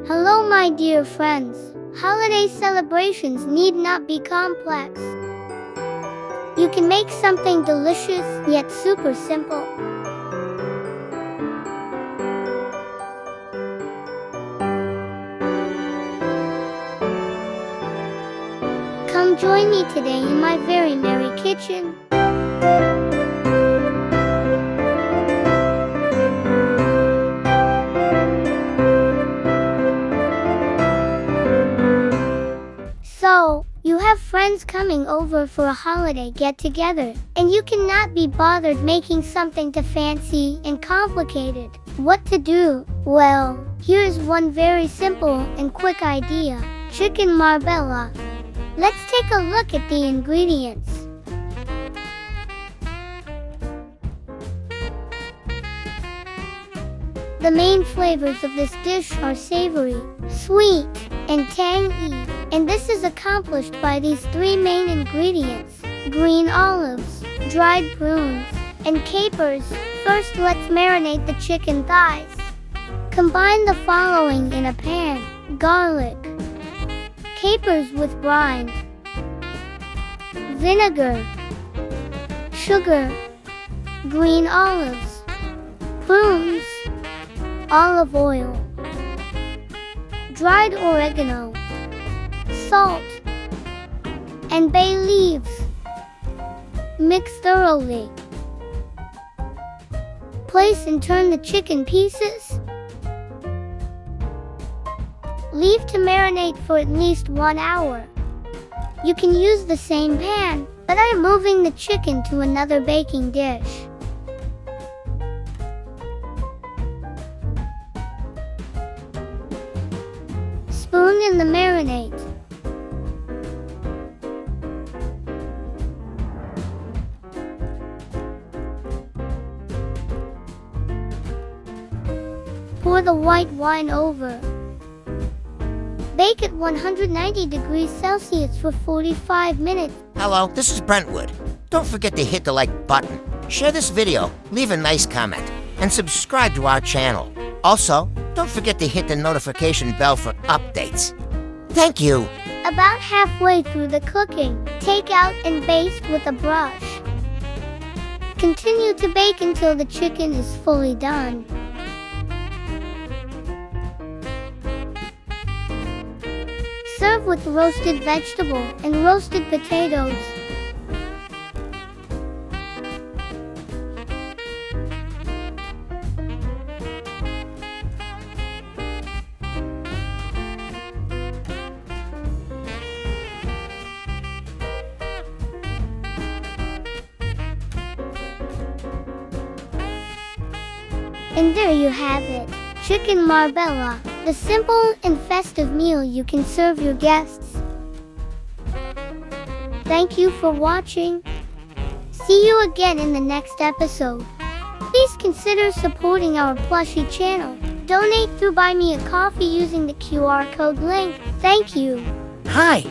Hello, my dear friends. Holiday celebrations need not be complex. You can make something delicious yet super simple. Come join me today in my very merry kitchen. So, you have friends coming over for a holiday get-together, and you cannot be bothered making something too fancy and complicated. What to do? Well, here's one very simple and quick idea. Chicken marbella. Let's take a look at the ingredients. The main flavors of this dish are savory, sweet, and tangy, and this is accomplished by these three main ingredients: green olives, dried prunes, and capers. First, let's marinate the chicken thighs. Combine the following in a pan: garlic, capers with brine, vinegar, sugar, green olives, prunes, olive oil, dried oregano, salt, and bay leaves. Mix thoroughly. Place and turn the chicken pieces. Leave to marinate for at least 1 hour. You can use the same pan, but I am moving the chicken to another baking dish. Spoon in the marinade. Pour the white wine over. Bake at 190 degrees Celsius for 45 minutes. Hello, this is Brentwood. Don't forget to hit the like button, share this video, leave a nice comment, and subscribe to our channel. Also, don't forget to hit the notification bell for updates. Thank you. About halfway through the cooking, take out and baste with a brush. Continue to bake until the chicken is fully done. Serve with roasted vegetable and roasted potatoes. And there you have it, chicken marbella, the simple and festive meal you can serve your guests. Thank you for watching. See you again in the next episode. Please consider supporting our Plushie channel. Donate through Buy Me a Coffee using the QR code link. Thank you. Hi,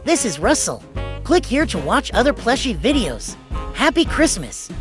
this is Russell. Click here to watch other Plushie videos. Happy Christmas!